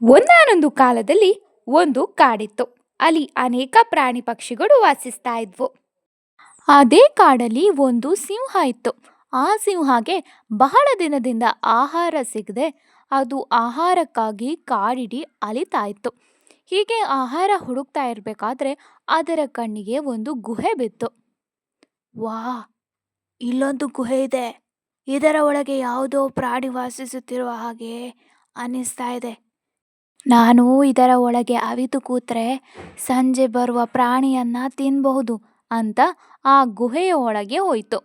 ಒಂದಾನೊಂದು ಕಾಲದಲ್ಲಿ ಒಂದು ಕಾಡಿತ್ತು. ಅಲ್ಲಿ ಅನೇಕ ಪ್ರಾಣಿ ಪಕ್ಷಿಗಳು ವಾಸಿಸ್ತಾ ಇದ್ವು. ಅದೇ ಕಾಡಲ್ಲಿ ಒಂದು ಸಿಂಹ ಇತ್ತು. ಆ ಸಿಂಹಗೆ ಬಹಳ ದಿನದಿಂದ ಆಹಾರ ಸಿಗದೆ ಅದು ಆಹಾರಕ್ಕಾಗಿ ಕಾಡಿಡೀ ಅಲಿತಾ ಇತ್ತು. ಹೀಗೆ ಆಹಾರ ಹುಡುಕ್ತಾ ಇರಬೇಕಾದ್ರೆ ಅದರ ಕಣ್ಣಿಗೆ ಒಂದು ಗುಹೆ ಬಿತ್ತು. ವಾ, ಇಲ್ಲೊಂದು ಗುಹೆ ಇದೆ. ಇದರ ಒಳಗೆ ಯಾವುದೋ ಪ್ರಾಣಿ ವಾಸಿಸುತ್ತಿರುವ ಹಾಗೆ ಅನಿಸ್ತಾ ಇದೆ. ನಾನು ಇದರ ಒಳಗೆ ಅವಿತು ಕೂತ್ರೆ ಸಂಜೆ ಬರುವ ಪ್ರಾಣಿಯನ್ನ ತಿನ್ನಬಹುದು ಅಂತ ಆ ಗುಹೆಯ ಒಳಗೆ ಹೋಯ್ತು.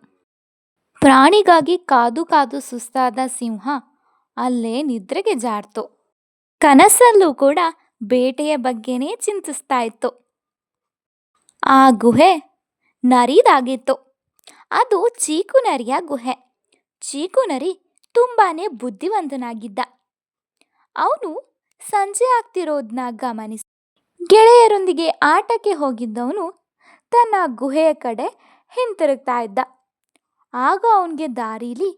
ಪ್ರಾಣಿಗಾಗಿ ಕಾದು ಕಾದು ಸುಸ್ತಾದ ಸಿಂಹ ಅಲ್ಲೇ ನಿದ್ರೆಗೆ ಜಾರ್ತು. ಕನಸಲ್ಲೂ ಕೂಡ ಬೇಟೆಯ ಬಗ್ಗೆನೇ ಚಿಂತಿಸ್ತಾ ಇತ್ತು. ಆ ಗುಹೆ ನರಿದಾಗಿತ್ತು. ಅದು ಚೀಕು ನರಿಯ ಗುಹೆ. ಚೀಕು ನರಿ ತುಂಬಾನೇ ಬುದ್ಧಿವಂತನಾಗಿದ್ದ. ಅವನು ಸಂಜೆ ಆಗ್ತಿರೋದನ್ನ ಗಮನಿಸಿ ಗೆಳೆಯರೊಂದಿಗೆ ಆಟಕ್ಕೆ ಹೋಗಿದ್ದವನು ತನ್ನ ಗುಹೆಯ ಕಡೆ ಹಿಂತಿರುಗ್ತಾ ಇದ್ದ. ಆಗ ಅವನಿಗೆ ದಾರಿಲಿ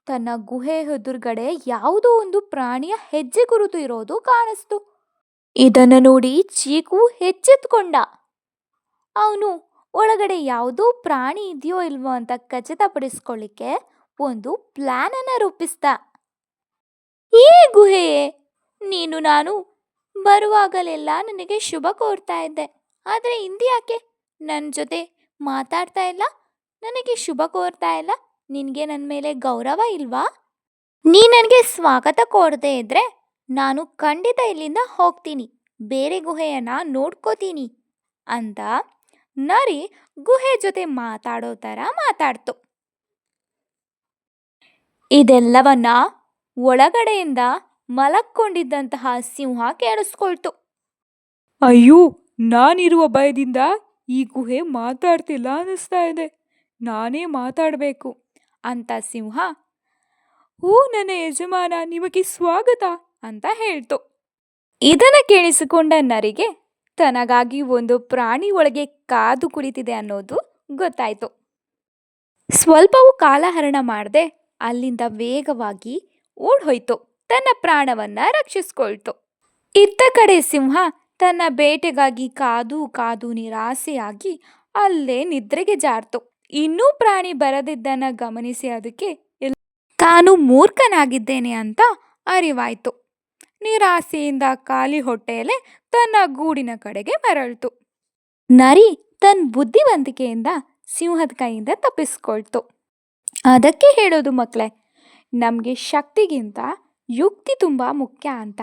ತನ್ನ ಗುಹೆ ಎದುರುಗಡೆ ಯಾವುದೋ ಒಂದು ಪ್ರಾಣಿಯ ಹೆಜ್ಜೆ ಗುರುತು ಇರೋದು ಕಾಣಿಸ್ತು. ಇದನ್ನು ನೋಡಿ ಚೀಕು ಎಚ್ಚೆತ್ಕೊಂಡ. ಅವನು ಒಳಗಡೆ ಯಾವುದೋ ಪ್ರಾಣಿ ಇದೆಯೋ ಇಲ್ವೋ ಅಂತ ಖಚಿತಪಡಿಸ್ಕೊಳ್ಳಿಕ್ಕೆ ಒಂದು ಪ್ಲಾನ್ ಅನ್ನ ರೂಪಿಸ್ದ. ಈ ಗುಹೆಯೇ, ನೀನು ನಾನು ಬರುವಾಗಲೆಲ್ಲ ನನಗೆ ಶುಭ ಕೋರ್ತಾ ಇದ್ದೆ. ಆದರೆ ಇಂದ್ಯಾಕೆ ನನ್ನ ಜೊತೆ ಮಾತಾಡ್ತಾ ಇಲ್ಲ, ನನಗೆ ಶುಭ ಕೋರ್ತಾ ಇಲ್ಲ? ನಿನಗೆ ನನ್ನ ಮೇಲೆ ಗೌರವ ಇಲ್ವಾ? ನೀ ನನಗೆ ಸ್ವಾಗತ ಕೋರದೇ ಇದ್ರೆ ನಾನು ಖಂಡಿತ ಇಲ್ಲಿಂದ ಹೋಗ್ತೀನಿ, ಬೇರೆ ಗುಹೆಯನ್ನ ನೋಡ್ಕೋತೀನಿ ಅಂತ ನರಿ ಗುಹೆ ಜೊತೆ ಮಾತಾಡೋ ಥರ ಮಾತಾಡ್ತು. ಇದೆಲ್ಲವನ್ನ ಒಳಗಡೆಯಿಂದ ಮಲಕ್ಕೊಂಡಿದ್ದಂತಹ ಸಿಂಹ ಕೇಳಿಸ್ಕೊಳ್ತು. ಅಯ್ಯೋ, ನಾನಿರುವ ಭಯದಿಂದ ಈ ಗುಹೆ ಮಾತಾಡ್ತಿಲ್ಲ ಅನ್ನಿಸ್ತಾ ಇದೆ. ನಾನೇ ಮಾತಾಡಬೇಕು ಅಂತ ಸಿಂಹ ಓ ನನ್ನ ಯಜಮಾನ, ನಿಮಗೆ ಸ್ವಾಗತ ಅಂತ ಹೇಳ್ತು. ಇದನ್ನು ಕೇಳಿಸಿಕೊಂಡ ನರಿಗೆ ತನಗಾಗಿ ಒಂದು ಪ್ರಾಣಿ ಒಳಗೆ ಕಾದು ಕುಳಿತಿದೆ ಅನ್ನೋದು ಗೊತ್ತಾಯ್ತು. ಸ್ವಲ್ಪವೂ ಕಾಲಹರಣ ಮಾಡದೆ ಅಲ್ಲಿಂದ ವೇಗವಾಗಿ ಓಡ್ಹೋಯ್ತು. ತನ್ನ ಪ್ರಾಣವನ್ನ ರಕ್ಷಿಸ್ಕೊಳ್ತು. ಇತ್ತ ಕಡೆ ಸಿಂಹ ತನ್ನ ಬೇಟೆಗಾಗಿ ಕಾದು ಕಾದು ನಿರಾಸೆಯಾಗಿ ಅಲ್ಲೇ ನಿದ್ರೆಗೆ ಜಾರ್ತು. ಇನ್ನೂ ಪ್ರಾಣಿ ಬರದಿದ್ದನ್ನ ಗಮನಿಸಿ ಅದಕ್ಕೆ ತಾನು ಮೂರ್ಖನಾಗಿದ್ದೇನೆ ಅಂತ ಅರಿವಾಯ್ತು. ನಿರಾಸೆಯಿಂದ ಖಾಲಿ ಹೊಟ್ಟೆಯಲ್ಲೇ ತನ್ನ ಗೂಡಿನ ಕಡೆಗೆ ಮರಳಿತು. ನರಿ ತನ್ನ ಬುದ್ಧಿವಂತಿಕೆಯಿಂದ ಸಿಂಹದ ಕೈಯಿಂದ ತಪ್ಪಿಸ್ಕೊಳ್ತು. ಅದಕ್ಕೆ ಹೇಳೋದು ಮಕ್ಕಳೇ, ನಮಗೆ ಶಕ್ತಿಗಿಂತ ಯುಕ್ತಿ ತುಂಬ ಮುಖ್ಯ ಅಂತ.